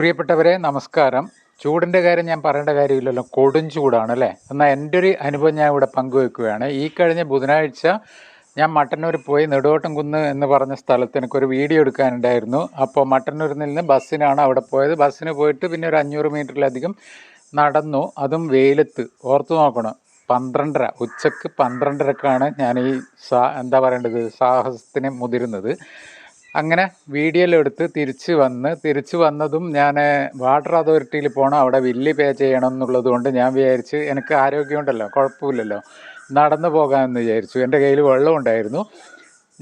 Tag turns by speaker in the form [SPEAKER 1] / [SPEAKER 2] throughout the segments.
[SPEAKER 1] പ്രിയപ്പെട്ടവരെ നമസ്കാരം. ചൂടിൻ്റെ കാര്യം ഞാൻ പറയേണ്ട കാര്യമില്ലല്ലോ, കൊടും ചൂടാണ് അല്ലേ. എന്നാൽ എൻ്റെ ഒരു അനുഭവം ഞാൻ ഇവിടെ പങ്കുവെക്കുകയാണ്. ഈ കഴിഞ്ഞ ബുധനാഴ്ച ഞാൻ മട്ടന്നൂർ പോയി നെടുവോട്ടുംകുന്ന് എന്ന് പറഞ്ഞ സ്ഥലത്ത് എനിക്കൊരു വീഡിയോ എടുക്കാനുണ്ടായിരുന്നു. അപ്പോൾ മട്ടന്നൂരിൽ നിന്ന് ബസ്സിനാണ് അവിടെ പോയത്. ബസ്സിന് പോയിട്ട് പിന്നെ ഒരു 500 മീറ്ററിലധികം നടന്നു, അതും വെയിലത്ത്. ഓർത്തു നോക്കണം, 12:30 ഉച്ചക്ക് 12:30ക്കാണ് ഞാൻ ഈ സാഹസത്തിന് മുതിരുന്നത്. അങ്ങനെ വീഡിയോയിലെടുത്ത് തിരിച്ച് വന്നതും ഞാൻ വാട്ടർ അതോറിറ്റിയിൽ പോകണം, അവിടെ ബില്ല് പേ ചെയ്യണം എന്നുള്ളത് കൊണ്ട് ഞാൻ വിചാരിച്ച് എനിക്ക് ആരോഗ്യമുണ്ടല്ലോ, കുഴപ്പമില്ലല്ലോ, നടന്നു പോകാമെന്ന് വിചാരിച്ചു. എൻ്റെ കയ്യിൽ വെള്ളം ഉണ്ടായിരുന്നു.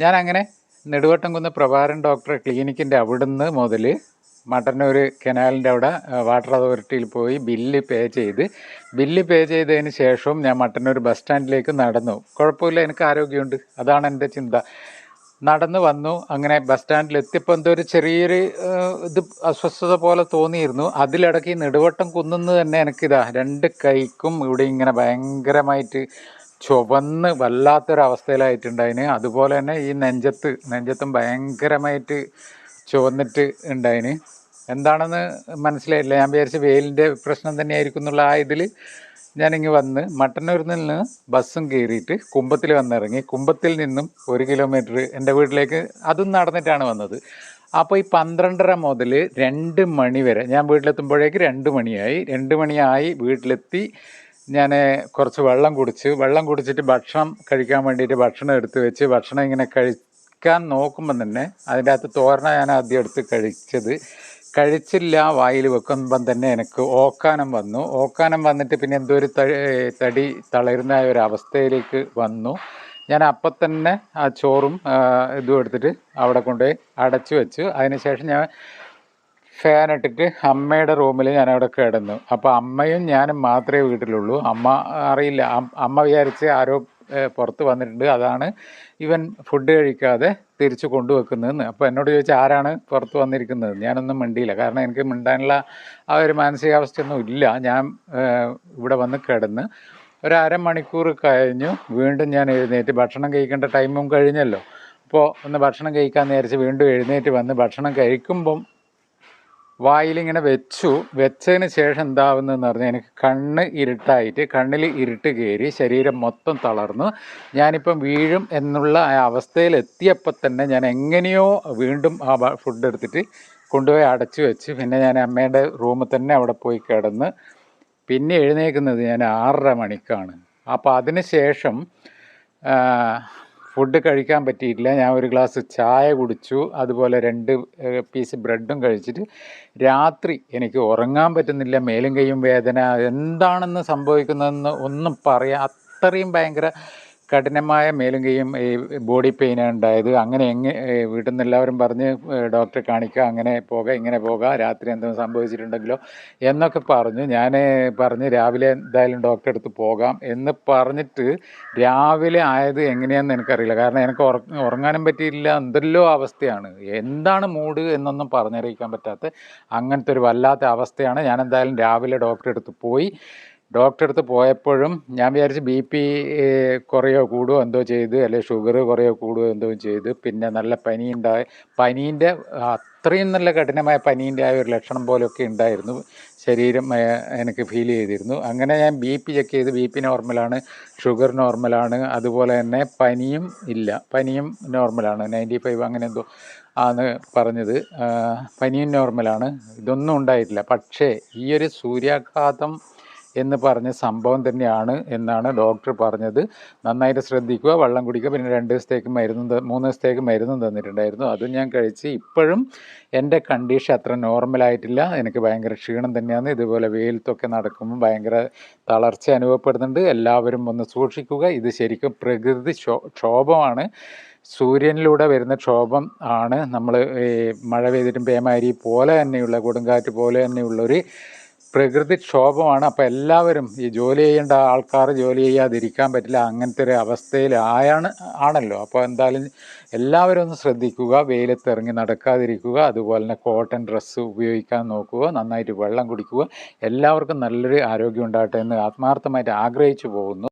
[SPEAKER 1] ഞാൻ അങ്ങനെ നെടുവോട്ടുംകുന്ന് പ്രഭാരൻ ഡോക്ടർ ക്ലിനിക്കിൻ്റെ അവിടുന്ന് മുതൽ മട്ടന്നൂർ കനാലിൻ്റെ അവിടെ വാട്ടർ അതോറിറ്റിയിൽ പോയി ബില്ല് പേ ചെയ്തതിന് ശേഷവും ഞാൻ മട്ടന്നൂർ ബസ് സ്റ്റാൻഡിലേക്ക് നടന്നു. കുഴപ്പമില്ല, എനിക്ക് ആരോഗ്യമുണ്ട്, അതാണ് എൻ്റെ ചിന്ത. നടന്നു വന്നു. അങ്ങനെ ബസ് സ്റ്റാൻഡിൽ എത്തിയപ്പോൾ എന്തോ ഒരു ചെറിയൊരു അസ്വസ്ഥത പോലെ തോന്നിയിരുന്നു. അതിലിടയ്ക്ക് ഈ നെടുവട്ടം കുന്നുന്ന് തന്നെ എനിക്കിതാ 2 കൈക്കും ഇവിടെ ഇങ്ങനെ ഭയങ്കരമായിട്ട് ചുവന്ന് വല്ലാത്തൊരവസ്ഥയിലായിട്ടുണ്ടായിന്. അതുപോലെ തന്നെ ഈ നെഞ്ചത്തും ഭയങ്കരമായിട്ട് ചുവന്നിട്ട് ഉണ്ടായിന്. എന്താണെന്ന് മനസ്സിലായില്ല. ഞാൻ വിചാരിച്ച വെയിലിൻ്റെ പ്രശ്നം തന്നെയായിരിക്കും എന്നുള്ള ഇതിൽ ഞാനിങ്ങ് വന്ന് മട്ടന്നൂരിൽ നിന്ന് ബസ്സും കയറിയിട്ട് കുമ്പത്തിൽ വന്നിറങ്ങി. കുമ്പത്തിൽ നിന്നും 1 കിലോമീറ്റർ എൻ്റെ വീട്ടിലേക്ക് അതും നടന്നിട്ടാണ് വന്നത്. അപ്പോൾ ഈ 12:30 മുതൽ 2 മണി വരെ ഞാൻ വീട്ടിലെത്തുമ്പോഴേക്ക് 2 മണിയായി. 2 മണിയായി വീട്ടിലെത്തി. ഞാൻ കുറച്ച് വെള്ളം കുടിച്ചിട്ട് ഭക്ഷണം കഴിക്കാൻ വേണ്ടിയിട്ട് ഭക്ഷണം എടുത്ത് വെച്ച് ഭക്ഷണം ഇങ്ങനെ കഴിക്കാൻ നോക്കുമ്പം തന്നെ അതിൻ്റെ അകത്ത് തോരന ഞാൻ ആദ്യം എടുത്ത് കഴിച്ചില്ല. വായിൽ വെക്കുമ്പം തന്നെ എനിക്ക് ഓക്കാനം വന്നിട്ട് പിന്നെ എന്തോ ഒരു തടി തളരുന്ന ഒരു അവസ്ഥയിലേക്ക് വന്നു. ഞാൻ അപ്പം തന്നെ ആ ചോറും ഇതും എടുത്തിട്ട് അവിടെ കൊണ്ടുപോയി അടച്ചു വെച്ചു. അതിനുശേഷം ഞാൻ ഫാൻ ഇട്ടിട്ട് അമ്മയുടെ റൂമിൽ ഞാൻ അവിടെ കിടന്നു. അപ്പോൾ അമ്മയും ഞാനും മാത്രമേ വീട്ടിലുള്ളൂ. അമ്മ അറിയില്ല, അമ്മ വിചാരിച്ച് ആരോ പുറത്ത് വന്നിട്ടുണ്ട്, അതാണ് ഇവൻ ഫുഡ് കഴിക്കാതെ തിരിച്ചു കൊണ്ടുവെക്കുന്നതെന്ന്. അപ്പോൾ എന്നോട് ചോദിച്ചാൽ ആരാണ് പുറത്ത് വന്നിരിക്കുന്നത്. ഞാനൊന്നും മിണ്ടിയില്ല, കാരണം എനിക്ക് മിണ്ടാനുള്ള ആ ഒരു മാനസികാവസ്ഥയൊന്നും ഇല്ല. ഞാൻ ഇവിടെ വന്ന് കിടന്ന് ഒരു അരമണിക്കൂർ കഴിഞ്ഞു. വീണ്ടും ഞാൻ എഴുന്നേറ്റ്, ഭക്ഷണം കഴിക്കേണ്ട ടൈമും കഴിഞ്ഞല്ലോ. അപ്പോൾ ഒന്ന് ഭക്ഷണം കഴിക്കാമെന്ന് വിചാരിച്ച് വീണ്ടും എഴുന്നേറ്റ് വന്ന് ഭക്ഷണം കഴിക്കുമ്പം വായിലിങ്ങനെ വെച്ചതിന് ശേഷം എന്താവുന്നതെന്ന് പറഞ്ഞാൽ എനിക്ക് കണ്ണിൽ ഇരുട്ട് കയറി, ശരീരം മൊത്തം തളർന്നു. ഞാനിപ്പം വീഴും എന്നുള്ള ആ അവസ്ഥയിൽ എത്തിയപ്പോൾ തന്നെ ഞാൻ എങ്ങനെയോ വീണ്ടും ആ ഫുഡ് എടുത്തിട്ട് കൊണ്ടുപോയി അടച്ചു വെച്ച് പിന്നെ ഞാൻ അമ്മയുടെ റൂമിൽ തന്നെ അവിടെ പോയി കിടന്ന് പിന്നെ എഴുന്നേൽക്കുന്നത് ഞാൻ 6:30 മണിക്കാണ്. അപ്പോൾ അതിന് ശേഷം ഫുഡ് കഴിക്കാൻ പറ്റിയിട്ടില്ല. ഞാൻ ഒരു ഗ്ലാസ് ചായ കുടിച്ചു, അതുപോലെ 2 പീസ് ബ്രെഡും കഴിച്ചിട്ട് രാത്രി എനിക്ക് ഉറങ്ങാൻ പറ്റുന്നില്ല. മേലും കൈയും വേദന, എന്താണെന്ന് സംഭവിക്കുന്നതെന്ന് ഒന്നും പറയാം, അത്രയും ഭയങ്കര കഠിനമായ മേലും കൈയും ബോഡി പെയിനാണ് ഉണ്ടായത്. അങ്ങനെ വീട്ടിൽ നിന്ന് എല്ലാവരും പറഞ്ഞ് ഡോക്ടറെ കാണിക്കുക, അങ്ങനെ പോകാം ഇങ്ങനെ പോകാം, രാത്രി എന്തെങ്കിലും സംഭവിച്ചിട്ടുണ്ടെങ്കിലോ എന്നൊക്കെ പറഞ്ഞു. ഞാൻ പറഞ്ഞ് രാവിലെ എന്തായാലും ഡോക്ടറെ അടുത്ത് പോകാം എന്ന് പറഞ്ഞിട്ട് രാവിലെ ആയത് എങ്ങനെയാണെന്ന് എനിക്കറിയില്ല, കാരണം എനിക്ക് ഉറങ്ങാനും പറ്റിയില്ല. എന്തെല്ലോ അവസ്ഥയാണ്, എന്താണ് മൂഡ് എന്നൊന്നും പറഞ്ഞറിയിക്കാൻ പറ്റാത്ത അങ്ങനത്തെ ഒരു വല്ലാത്ത അവസ്ഥയാണ്. ഞാൻ എന്തായാലും രാവിലെ ഡോക്ടറെ അടുത്ത് പോയപ്പോഴും ഞാൻ വിചാരിച്ച് BP കുറയോ കൂടുകയോ എന്തോ ചെയ്ത്, അല്ലെങ്കിൽ ഷുഗർ കുറയോ കൂടുകയോ എന്തോ ചെയ്ത്. പിന്നെ നല്ല പനീൻ്റെ അത്രയും നല്ല കഠിനമായ പനീൻ്റെ ആ ഒരു ലക്ഷണം പോലെയൊക്കെ ഉണ്ടായിരുന്നു, ശരീരം എനിക്ക് ഫീൽ ചെയ്തിരുന്നു. അങ്ങനെ ഞാൻ BP ചെക്ക് ചെയ്ത്, BP നോർമലാണ്, ഷുഗർ നോർമലാണ്, അതുപോലെ തന്നെ പനിയും നോർമലാണ്, 95 അങ്ങനെ എന്തോ ആണ് പറഞ്ഞത്. പനിയും നോർമലാണ്, ഇതൊന്നും ഉണ്ടായിട്ടില്ല. പക്ഷേ ഈ ഒരു സൂര്യാഘാതം എന്ന് പറഞ്ഞ സംഭവം തന്നെയാണ് എന്നാണ് ഡോക്ടർ പറഞ്ഞത്. നന്നായിട്ട് ശ്രദ്ധിക്കുക, വെള്ളം കുടിക്കുക, പിന്നെ 3 ദിവസത്തേക്ക് മരുന്നും തന്നിട്ടുണ്ടായിരുന്നു. അതും ഞാൻ കഴിച്ച്. ഇപ്പോഴും എൻ്റെ കണ്ടീഷൻ അത്ര നോർമലായിട്ടില്ല. എനിക്ക് ഭയങ്കര ക്ഷീണം തന്നെയാണ്. ഇതുപോലെ വെയിലത്തൊക്കെ നടക്കുമ്പോൾ ഭയങ്കര തളർച്ച അനുഭവപ്പെടുന്നുണ്ട്. എല്ലാവരും ഒന്ന് സൂക്ഷിക്കുക. ഇത് ശരിക്കും പ്രകൃതി ക്ഷോഭമാണ്, സൂര്യനിലൂടെ വരുന്ന ക്ഷോഭം ആണ്. നമ്മൾ മഴ പെയ്തിട്ടും പേമാരി പോലെ തന്നെയുള്ള, കൊടുങ്കാറ്റ് പോലെ തന്നെയുള്ളൊരു പ്രകൃതി ക്ഷോഭമാണ്. അപ്പോൾ എല്ലാവരും ഈ ജോലി ചെയ്യേണ്ട ആൾക്കാർ ജോലി ചെയ്യാതിരിക്കാൻ പറ്റില്ല, അങ്ങനത്തെ ഒരു ആണല്ലോ. അപ്പോൾ എന്തായാലും എല്ലാവരും ഒന്ന് ശ്രദ്ധിക്കുക, വെയിലത്തിറങ്ങി നടക്കാതിരിക്കുക, അതുപോലെ തന്നെ കോട്ടൺ ഡ്രസ്സ് ഉപയോഗിക്കാൻ നോക്കുക, നന്നായിട്ട് വെള്ളം കുടിക്കുക. എല്ലാവർക്കും നല്ലൊരു ആരോഗ്യം ഉണ്ടാകട്ടെ എന്ന് ആത്മാർത്ഥമായിട്ട് ആഗ്രഹിച്ചു പോകുന്നു.